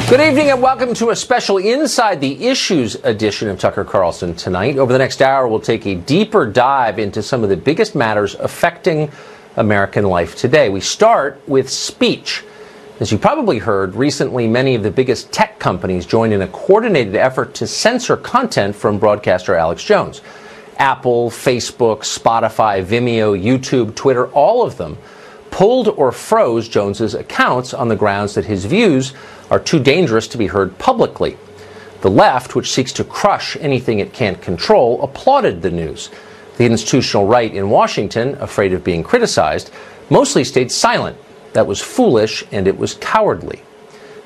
Good evening and welcome to a special Inside the Issues edition of Tucker Carlson tonight. Over the next hour, we'll take a deeper dive into some of the biggest matters affecting American life today. We start with speech. As you probably heard, recently many of the biggest tech companies joined in a coordinated effort to censor content from broadcaster Alex Jones. Apple, Facebook, Spotify, Vimeo, YouTube, Twitter, all of them pulled or froze Jones's accounts on the grounds that his views are too dangerous to be heard publicly. The left, which seeks to crush anything it can't control, applauded the news. The institutional right in Washington, afraid of being criticized, mostly stayed silent. That was foolish and it was cowardly.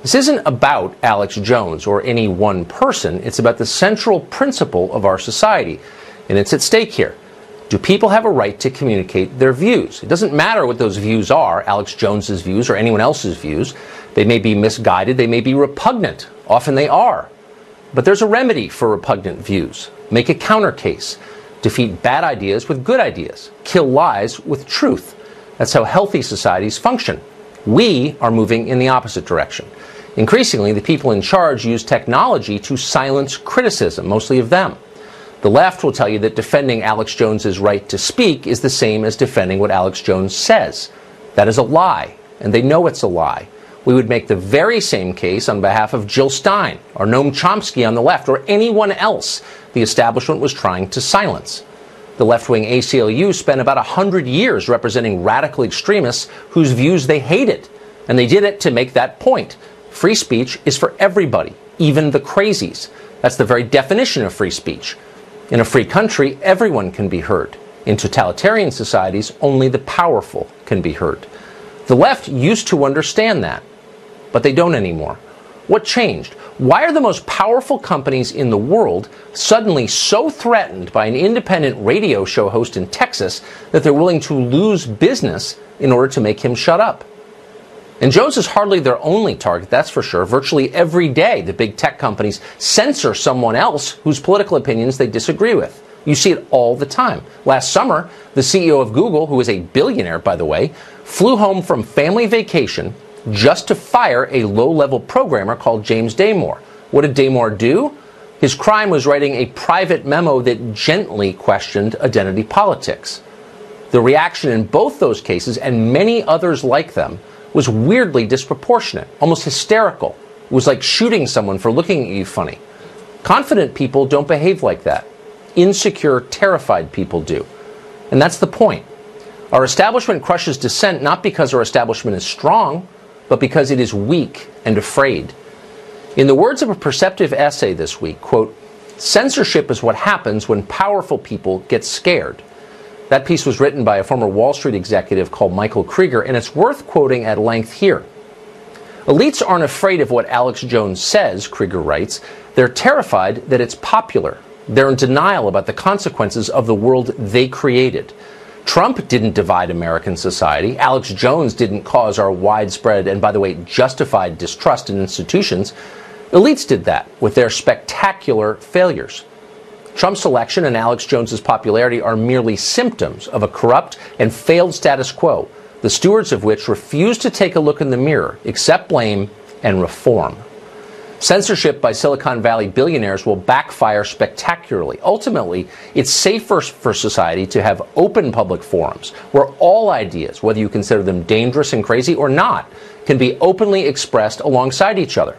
This isn't about Alex Jones or any one person. It's about the central principle of our society, and it's at stake here. Do people have a right to communicate their views? It doesn't matter what those views are, Alex Jones's views or anyone else's views. They may be misguided, they may be repugnant. Often they are. But there's a remedy for repugnant views. Make a counter case. Defeat bad ideas with good ideas. Kill lies with truth. That's how healthy societies function. We are moving in the opposite direction. Increasingly, the people in charge use technology to silence criticism, mostly of them. The left will tell you that defending Alex Jones's right to speak is the same as defending what Alex Jones says. That is a lie, and they know it's a lie. We would make the very same case on behalf of Jill Stein or Noam Chomsky on the left or anyone else the establishment was trying to silence. The left-wing ACLU spent about 100 years representing radical extremists whose views they hated, and they did it to make that point. Free speech is for everybody, even the crazies. That's the very definition of free speech. In a free country, everyone can be heard. In totalitarian societies, only the powerful can be heard. The left used to understand that, but they don't anymore. What changed? Why are the most powerful companies in the world suddenly so threatened by an independent radio show host in Texas that they're willing to lose business in order to make him shut up? And Jones is hardly their only target, that's for sure. Virtually every day, the big tech companies censor someone else whose political opinions they disagree with. You see it all the time. Last summer, the CEO of Google, who is a billionaire, by the way, flew home from family vacation just to fire a low-level programmer called James Damore. What did Damore do? His crime was writing a private memo that gently questioned identity politics. The reaction in both those cases, and many others like them, was weirdly disproportionate, almost hysterical. It was like shooting someone for looking at you funny. Confident people don't behave like that. Insecure, terrified people do. And that's the point. Our establishment crushes dissent not because our establishment is strong, but because it is weak and afraid. In the words of a perceptive essay this week, quote, "Censorship is what happens when powerful people get scared." That piece was written by a former Wall Street executive called Michael Krieger, and it's worth quoting at length here. Elites aren't afraid of what Alex Jones says, Krieger writes. They're terrified that it's popular. They're in denial about the consequences of the world they created. Trump didn't divide American society. Alex Jones didn't cause our widespread and, by the way, justified distrust in institutions. Elites did that with their spectacular failures. Trump's election and Alex Jones's popularity are merely symptoms of a corrupt and failed status quo, the stewards of which refuse to take a look in the mirror, accept blame, and reform. Censorship by Silicon Valley billionaires will backfire spectacularly. Ultimately, it's safer for society to have open public forums where all ideas, whether you consider them dangerous and crazy or not, can be openly expressed alongside each other.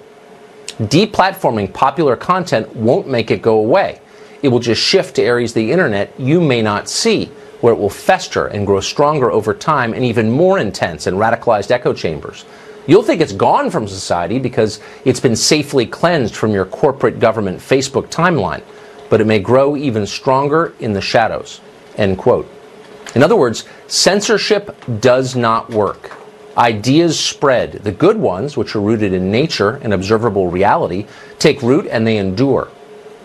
Deplatforming popular content won't make it go away. It will just shift to areas of the internet you may not see, where it will fester and grow stronger over time and even more intense and radicalized echo chambers. You'll think it's gone from society because it's been safely cleansed from your corporate government Facebook timeline, but it may grow even stronger in the shadows. End quote. In other words, censorship does not work. Ideas spread. The good ones, which are rooted in nature and observable reality, take root and they endure.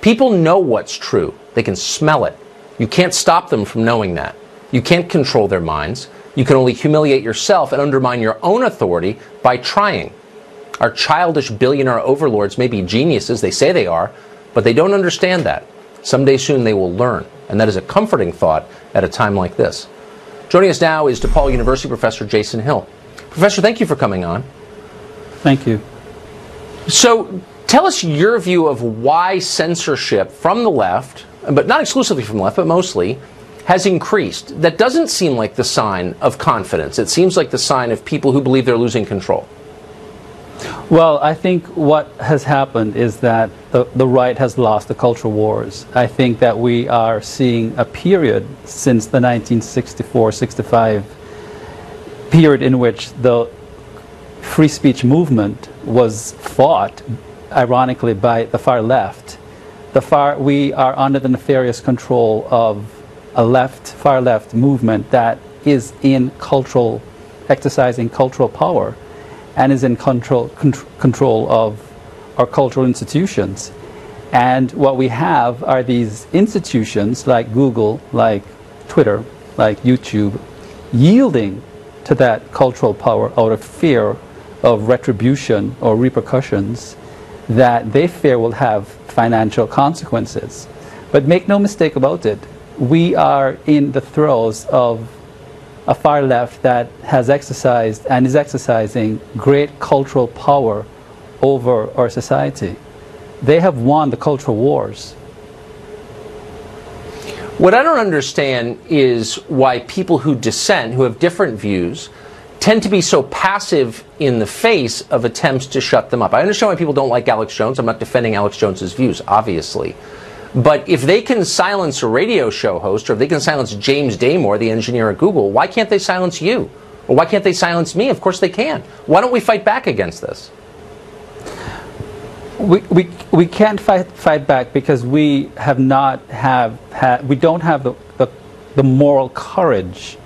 People know what's true. They can smell it. You can't stop them from knowing that. You can't control their minds. You can only humiliate yourself and undermine your own authority by trying. Our childish billionaire overlords may be geniuses, they say they are, but they don't understand that. Someday soon they will learn, and that is a comforting thought at a time like this. Joining us now is DePaul University professor Jason Hill. Professor, thank you for coming on. Thank you. So tell us your view of why censorship from the left, but not exclusively from the left, but mostly, has increased. That doesn't seem like the sign of confidence. It seems like the sign of people who believe they're losing control. Well, I think what has happened is that the right has lost the culture wars. I think that we are seeing a period since the 1964-65 period in which the free speech movement was fought, ironically, by the far left. We are under the nefarious control of a far left movement that is in exercising cultural power, and is in control of our cultural institutions. And what we have are these institutions like Google, like Twitter, like YouTube, yielding to that cultural power out of fear of retribution or repercussions that they fear will have financial consequences. But make no mistake about it, we are in the throes of a far left that has exercised and is exercising great cultural power over our society. They have won the cultural wars. What I don't understand is why people who dissent, who have different views, tend to be so passive in the face of attempts to shut them up. I understand why people don't like Alex Jones. I'm not defending Alex Jones's views, obviously. But if they can silence a radio show host, or if they can silence James Damore, the engineer at Google, why can't they silence you? Or why can't they silence me? Of course they can. Why don't we fight back against this? We can't fight back because we don't have the moral courage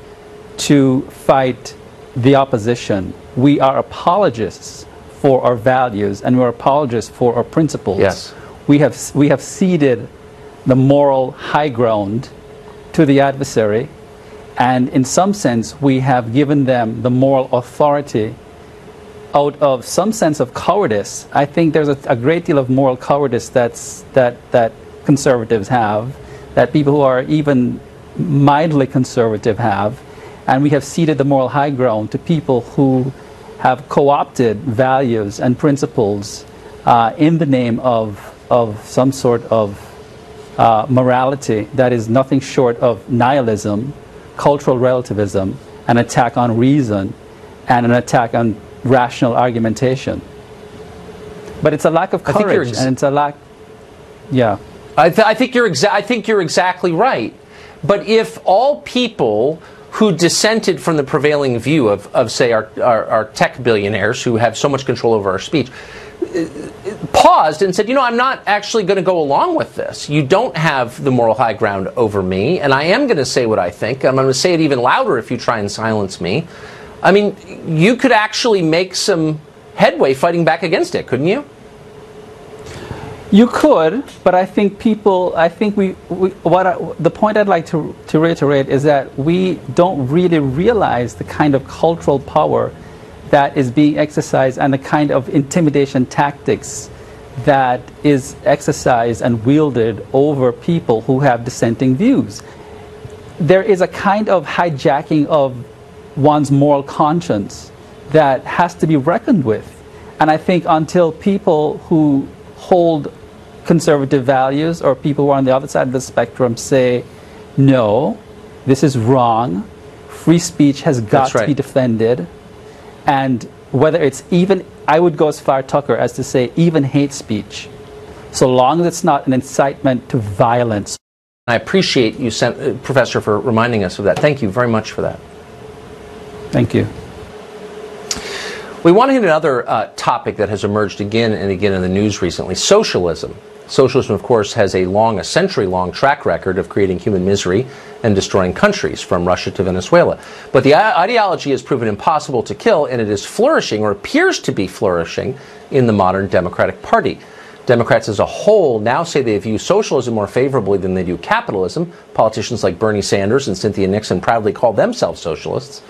to fight the opposition. We are apologists for our values, and we're apologists for our principles. Yes. We have ceded the moral high ground to the adversary, and in some sense we have given them the moral authority out of some sense of cowardice. I think there's a great deal of moral cowardice that conservatives have, that people who are even mildly conservative have, and we have ceded the moral high ground to people who have co-opted values and principles in the name of some sort of morality that is nothing short of nihilism, cultural relativism, an attack on reason, and an attack on rational argumentation. But it's a lack of courage, and it's a lack. Yeah, I think you're exactly right. But if all people who dissented from the prevailing view of say, our tech billionaires who have so much control over our speech, paused and said, you know, I'm not actually going to go along with this. You don't have the moral high ground over me, and I am going to say what I think. I'm going to say it even louder if you try and silence me. I mean, you could actually make some headway fighting back against it, couldn't you? You could, but I think the point I'd like to reiterate is that we don't really realize the kind of cultural power that is being exercised and the kind of intimidation tactics that is exercised and wielded over people who have dissenting views. There is a kind of hijacking of one's moral conscience that has to be reckoned with. And I think until people who hold conservative values, or people who are on the other side of the spectrum, say, no, this is wrong, free speech has got to be defended, and whether it's even, I would go as far, Tucker, as to say even hate speech, so long as it's not an incitement to violence. I appreciate you, Professor, for reminding us of that. Thank you very much for that. Thank you. We want to hit another topic that has emerged again and again in the news recently: socialism. Socialism, of course, has a century-long track record of creating human misery and destroying countries, from Russia to Venezuela. But the ideology has proven impossible to kill, and it is flourishing, or appears to be flourishing, in the modern Democratic Party. Democrats as a whole now say they view socialism more favorably than they do capitalism. Politicians like Bernie Sanders and Cynthia Nixon proudly call themselves socialists.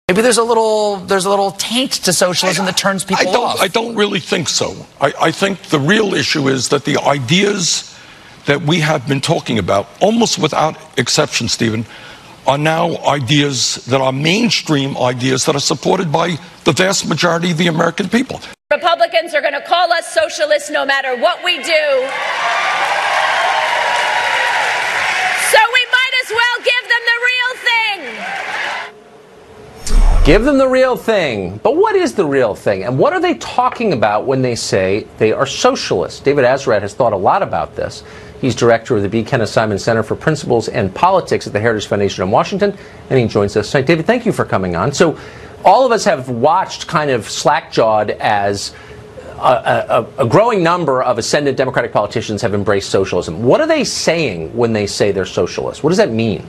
Maybe there's a little taint to socialism that turns people off. I don't really think so. I think the real issue is that the ideas that we have been talking about, almost without exception, Stephen, are now ideas that are mainstream ideas that are supported by the vast majority of the American people. Republicans are going to call us socialists no matter what we do. So we might as well give them the real thing. Give them the real thing. But what is the real thing? And what are they talking about when they say they are socialists? David Azarad has thought a lot about this. He's director of the B. Kenneth Simon Center for Principles and Politics at the Heritage Foundation in Washington, and he joins us tonight. David, thank you for coming on. So all of us have watched kind of slack-jawed as a growing number of ascendant Democratic politicians have embraced socialism. What are they saying when they say they're socialists? What does that mean?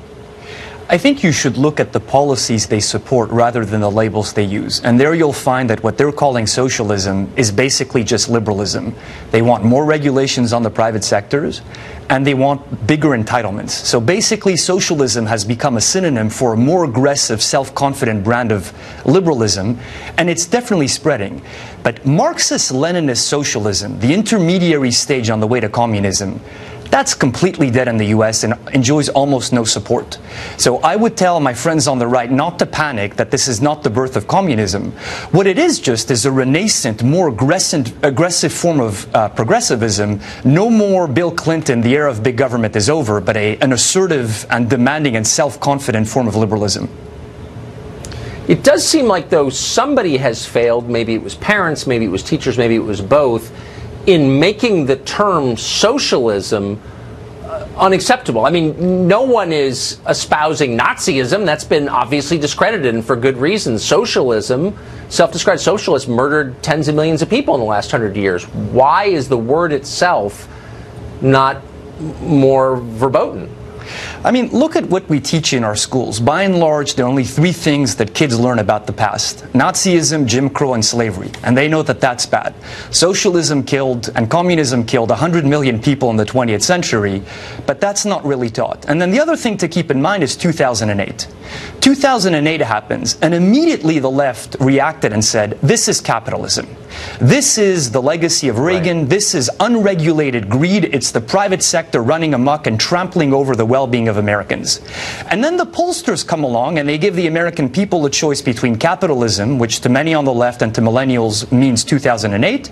I think you should look at the policies they support rather than the labels they use. And there you'll find that what they're calling socialism is basically just liberalism. They want more regulations on the private sectors, and they want bigger entitlements. So basically, socialism has become a synonym for a more aggressive, self-confident brand of liberalism, and it's definitely spreading. But Marxist-Leninist socialism, the intermediary stage on the way to communism, that's completely dead in the U.S. and enjoys almost no support. So I would tell my friends on the right not to panic that this is not the birth of communism. What it is just is a renascent, more aggressive form of progressivism. No more Bill Clinton, the era of big government is over, but an assertive and demanding and self-confident form of liberalism. It does seem like, though, somebody has failed. Maybe it was parents, maybe it was teachers, maybe it was both, in making the term socialism unacceptable. I mean, no one is espousing Nazism. That's been obviously discredited, and for good reason. Socialism, self-described socialists, murdered tens of millions of people in the last 100 years. Why is the word itself not more verboten? I mean, look at what we teach in our schools. By and large, there are only three things that kids learn about the past: Nazism, Jim Crow, and slavery. And they know that that's bad. Socialism killed and communism killed 100 million people in the 20th century, but that's not really taught. And then the other thing to keep in mind is 2008. 2008 happens, and immediately the left reacted and said, this is capitalism. This is the legacy of Reagan. Right. This is unregulated greed. It's the private sector running amok and trampling over the well-being of Americans. And then the pollsters come along and they give the American people a choice between capitalism, which to many on the left and to millennials means 2008,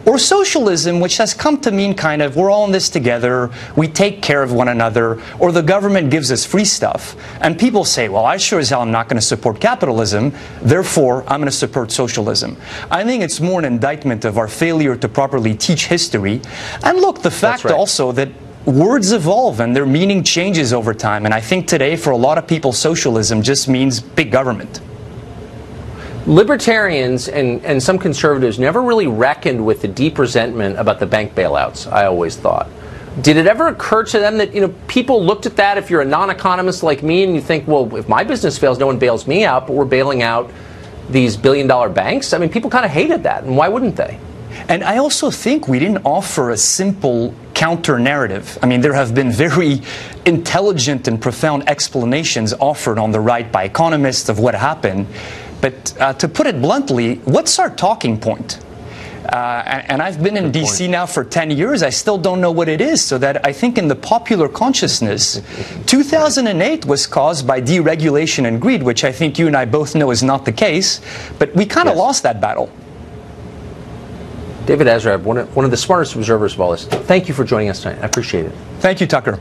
or socialism, which has come to mean kind of, we're all in this together, we take care of one another, or the government gives us free stuff. And people say, well, I sure as hell am not going to support capitalism, therefore I'm going to support socialism. I think it's more an indictment of our failure to properly teach history. And look, the fact also that words evolve and their meaning changes over time. And I think today, for a lot of people, socialism just means big government. Libertarians and some conservatives never really reckoned with the deep resentment about the bank bailouts, I always thought. Did it ever occur to them that, people looked at that, if you're a non-economist like me, and you think, well, if my business fails, no one bails me out, but we're bailing out these billion-dollar banks? I mean, people kind of hated that, and why wouldn't they? And I also think we didn't offer a simple counter-narrative. I mean, there have been very intelligent and profound explanations offered on the right by economists of what happened. But to put it bluntly, what's our talking point? And I've been in D.C. now for 10 years. I still don't know what it is. So that I think in the popular consciousness, 2008 was caused by deregulation and greed, which I think you and I both know is not the case. But we kind of lost that battle. David Azarad, one of the smartest observers of all this. Thank you for joining us tonight. I appreciate it. Thank you, Tucker.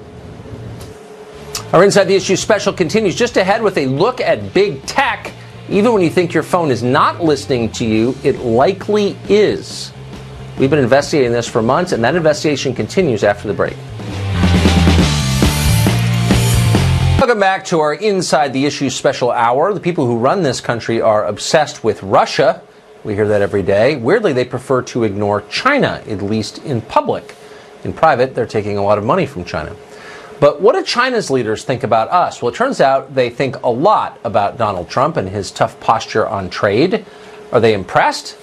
Our Inside the Issue special continues just ahead with a look at big tech. Even when you think your phone is not listening to you, it likely is. We've been investigating this for months, and that investigation continues after the break. Welcome back to our Inside the Issue special hour. The people who run this country are obsessed with Russia. We hear that every day. Weirdly, they prefer to ignore China, at least in public. In private, they're taking a lot of money from China. But what do China's leaders think about us? Well, it turns out they think a lot about Donald Trump and his tough posture on trade. Are they impressed?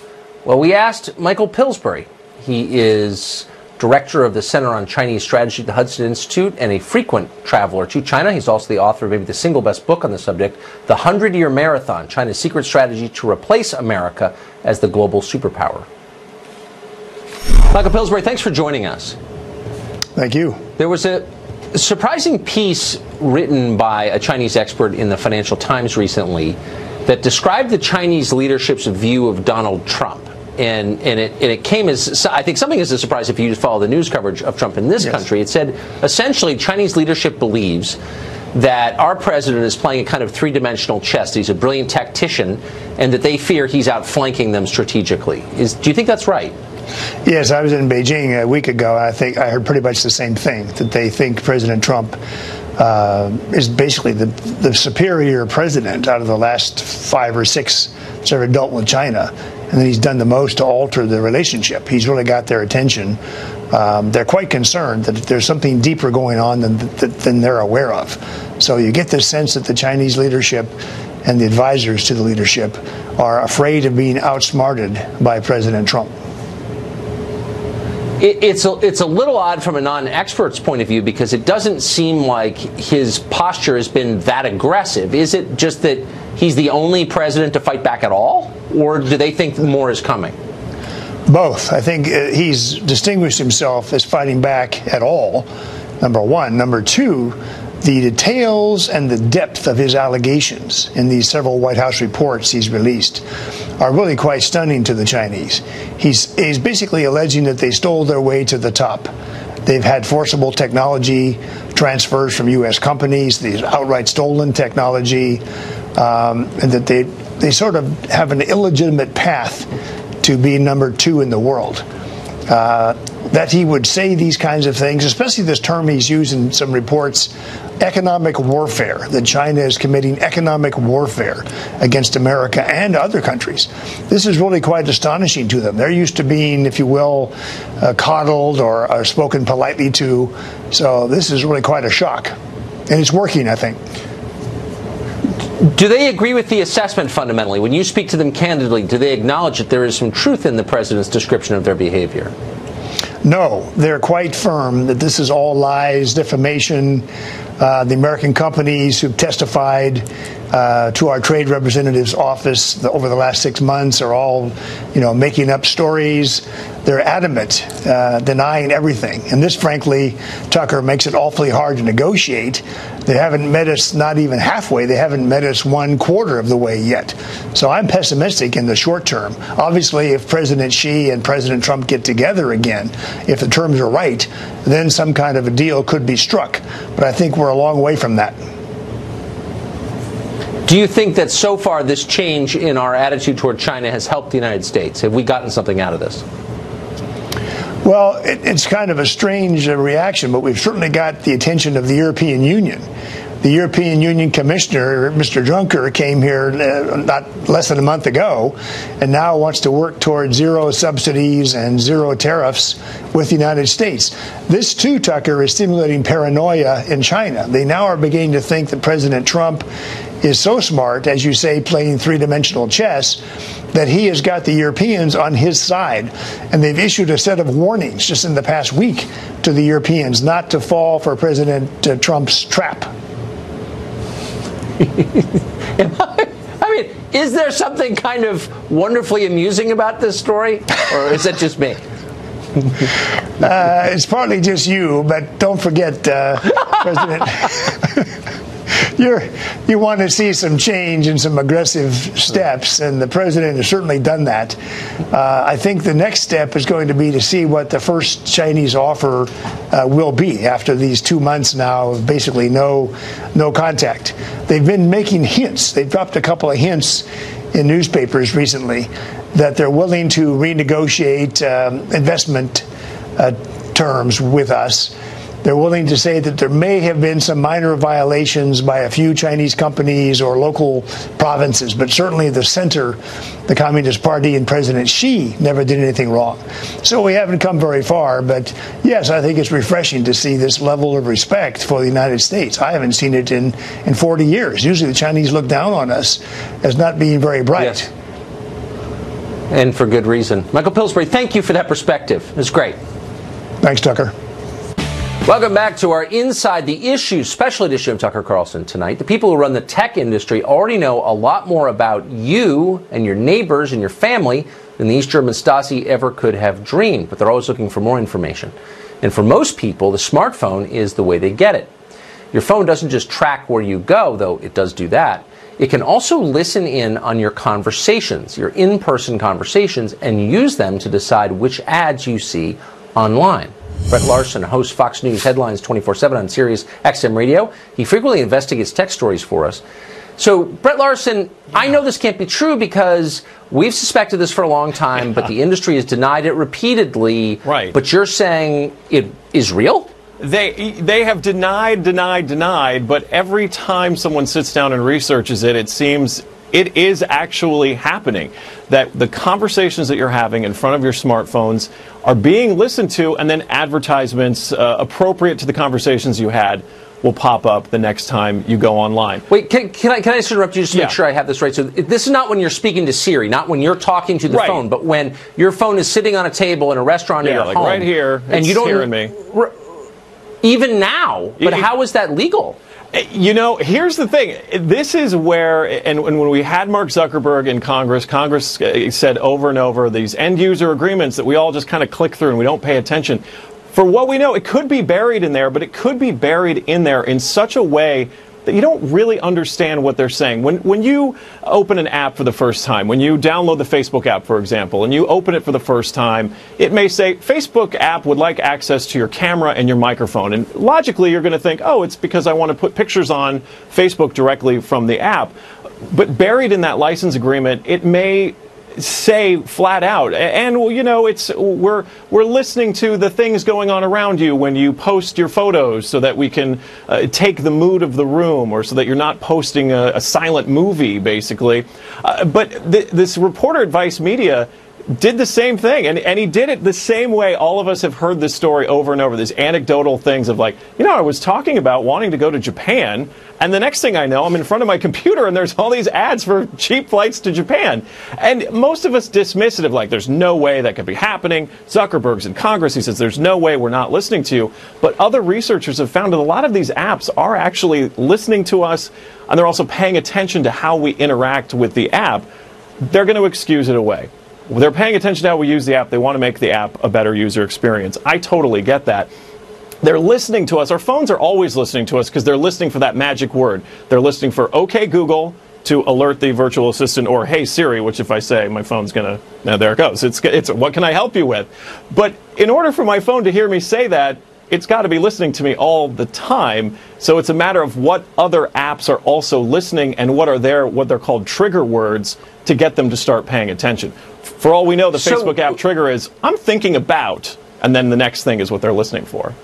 Well, we asked Michael Pillsbury. He is director of the Center on Chinese Strategy at the Hudson Institute and a frequent traveler to China. He's also the author of maybe the single best book on the subject, The 100-Year Marathon, China's Secret Strategy to Replace America as the Global Superpower. Michael Pillsbury, thanks for joining us. Thank you. There was a surprising piece written by a Chinese expert in the Financial Times recently that described the Chinese leadership's view of Donald Trump. and it came as, I think, something as a surprise if you follow the news coverage of Trump in this country. It said, essentially, Chinese leadership believes that our president is playing a kind of three-dimensional chess. He's a brilliant tactician, and that they fear he's outflanking them strategically. Do you think that's right? Yes, I was in Beijing a week ago. I think I heard pretty much the same thing, that they think President Trump is basically the superior president out of the last 5 or 6 that's ever dealt with China, and that he's done the most to alter the relationship. He's really got their attention. They're quite concerned that there's something deeper going on than they're aware of. So you get this sense that the Chinese leadership and the advisors to the leadership are afraid of being outsmarted by President Trump. It's a little odd from a non-expert's point of view, because it doesn't seem like his posture has been that aggressive. Is it just that he's the only president to fight back at all, or do they think more is coming? Both. I think he's distinguished himself as fighting back at all, number one. Number two, the details and the depth of his allegations in these several White House reports he's released are really quite stunning to the Chinese. He's basically alleging that they stole their way to the top. They've had forcible technology transfers from U.S. companies, these outright stolen technology, and that they sort of have an illegitimate path to be number 2 in the world. That he would say these kinds of things, especially this term he's used in some reports, economic warfare, that China is committing economic warfare against America and other countries. This is really quite astonishing to them. They're used to being, if you will, coddled or spoken politely to. So this is really quite a shock. And it's working, I think. Do they agree with the assessment fundamentally? When you speak to them candidly, do they acknowledge that there is some truth in the president's description of their behavior? No, they're quite firm that this is all lies, defamation. The American companies who've testified to our trade representative's office over the last 6 months are all, making up stories. They're adamant, denying everything. And this, frankly, Tucker, makes it awfully hard to negotiate. They haven't met us not even halfway. They haven't met us 1/4 of the way yet. So I'm pessimistic in the short term. Obviously, if President Xi and President Trump get together again, if the terms are right, then some kind of a deal could be struck. But I think we're a long way from that. Do you think that so far this change in our attitude toward China has helped the United States? Have we gotten something out of this? Well, it's kind of a strange reaction, but we've certainly got the attention of the European Union. The European Union Commissioner, Mr. Juncker, came here not less than a month ago and now wants to work toward zero subsidies and zero tariffs with the United States. This, too, Tucker, is stimulating paranoia in China. They now are beginning to think that President Trump is so smart, as you say, playing three-dimensional chess, that he has got the Europeans on his side. And they've issued a set of warnings just in the past week to the Europeans not to fall for President Trump's trap. I mean, is there something kind of wonderfully amusing about this story, or is that just me? It's partly just you, but don't forget, President, you want to see some change and some aggressive steps, and the president has certainly done that. I think the next step is going to be to see what the first Chinese offer will be after these 2 months now of basically no contact. They've been making hints. They've dropped a couple of hints in newspapers recently that they're willing to renegotiate investment terms with us. They're willing to say that there may have been some minor violations by a few Chinese companies or local provinces, but certainly the center, the Communist Party and President Xi, never did anything wrong. So we haven't come very far, but yes, I think it's refreshing to see this level of respect for the United States. I haven't seen it in 40 years. Usually the Chinese look down on us as not being very bright. Yes. And for good reason. Michael Pillsbury, thank you for that perspective. It's great. Thanks, Tucker. Welcome back to our Inside the Issues special edition of Tucker Carlson tonight. The people who run the tech industry already know a lot more about you and your neighbors and your family than the East German Stasi ever could have dreamed, but they're always looking for more information. And for most people, the smartphone is the way they get it. Your phone doesn't just track where you go, though it does do that. it can also listen in on your conversations, your in-person conversations, and use them to decide which ads you see online. Brett Larson hosts Fox News Headlines 24/7 on Sirius XM Radio. He frequently investigates tech stories for us. So, Brett Larson, I know this can't be true because we've suspected this for a long time, but the industry has denied it repeatedly. Right. But you're saying it is real? They have denied, but every time someone sits down and researches it, it seems it is actually happening. That the conversations that you're having in front of your smartphones are being listened to, and then advertisements appropriate to the conversations you had will pop up the next time you go online. Wait, can I just interrupt you just to make sure I have this right? So this is not when you're speaking to Siri, not when you're talking to the phone, but when your phone is sitting on a table in a restaurant in your like home. right here, and you don't hearing me. Even now, but how is that legal? You know, here's the thing. This is where, and when we had Mark Zuckerberg in Congress said over and over these end-user agreements that we all just kind of click through and we don't pay attention. For what we know, it could be buried in there, but it could be buried in there in such a way that you don't really understand what they're saying. When you open an app for the first time, when you download the Facebook app, for example, and you open it for the first time, it may say, Facebook app would like access to your camera and your microphone. And logically, you're going to think, oh, it's because I want to put pictures on Facebook directly from the app. But buried in that license agreement, it may say flat out, and you know, we're listening to the things going on around you when you post your photos, so that we can take the mood of the room, or so that you're not posting a silent movie, basically. But this reporter at Vice Media did the same thing, and he did it the same way. All of us have heard this story over and over, these anecdotal things of like, you know, I was talking about wanting to go to Japan, and the next thing I know, I'm in front of my computer and there's all these ads for cheap flights to Japan. And most of us dismiss it of like, there's no way that could be happening. Zuckerberg's in Congress, he says there's no way we're not listening to you. But other researchers have found that a lot of these apps are actually listening to us, and they're also paying attention to how we interact with the app. They're going to excuse it away. They're paying attention to how we use the app. They want to make the app a better user experience. I totally get that. They're listening to us. Our phones are always listening to us because they're listening for that magic word. They're listening for OK Google to alert the virtual assistant, or Hey Siri, which if I say, my phone's going to, now there it goes. It's what can I help you with? But in order for my phone to hear me say that, it's got to be listening to me all the time. So it's a matter of what other apps are also listening and what they're called trigger words to get them to start paying attention. For all we know, the Facebook app trigger is, I'm thinking about, and then the next thing is what they're listening for.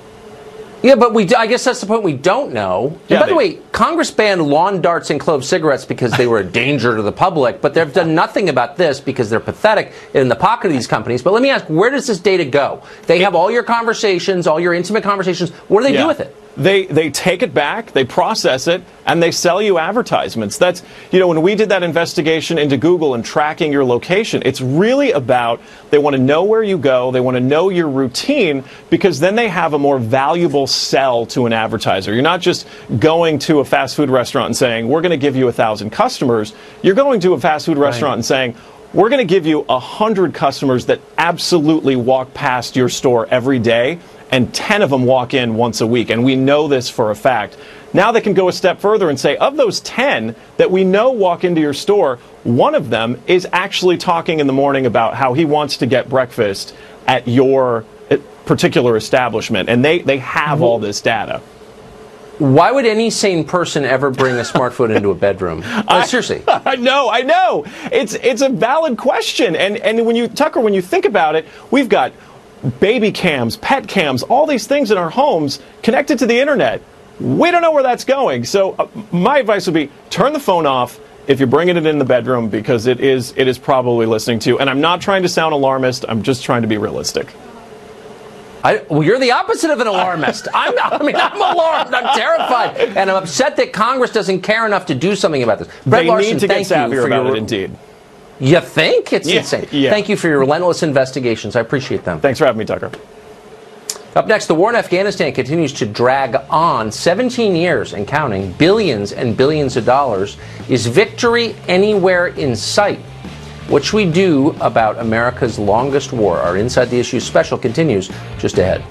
Yeah, but I guess that's the point we don't know. Yeah, by the way, Congress banned lawn darts and clove cigarettes because they were a danger to the public, but they've done nothing about this because they're pathetic in the pocket of these companies. But let me ask, where does this data go? They have all your conversations, all your intimate conversations. What do they do with it? They take it back, they process it, and they sell you advertisements. That's, you know, when we did that investigation into Google and tracking your location, it's really about, they want to know where you go, they want to know your routine, because then they have a more valuable sell to an advertiser. You're not just going to a fast food restaurant and saying, we're going to give you 1,000 customers. You're going to a fast food restaurant and saying, we're going to give you 100 customers that absolutely walk past your store every day, and 10 of them walk in once a week, and we know this for a fact. Now they can go a step further and say, of those 10 that we know walk into your store, one of them is actually talking in the morning about how he wants to get breakfast at your particular establishment, and they have all this data. Why would any sane person ever bring a smartphone into a bedroom? Seriously. I know. It's a valid question, and when you, Tucker, when you think about it, we've got baby cams, pet cams, all these things in our homes connected to the internet. We don't know where that's going. So my advice would be, turn the phone off if you're bringing it in the bedroom, because it is probably listening to you. And I'm not trying to sound alarmist. I'm just trying to be realistic. Well, you're the opposite of an alarmist. I'm alarmed. I'm terrified. And I'm upset that Congress doesn't care enough to do something about this. Brett Larson, need to get savvier about it, indeed. You think? It's insane. Yeah. Thank you for your relentless investigations. I appreciate them. Thanks for having me, Tucker. Up next, the war in Afghanistan continues to drag on. 17 years and counting, billions and billions of dollars. Is victory anywhere in sight? What should we do about America's longest war? Our Inside the Issues special continues just ahead.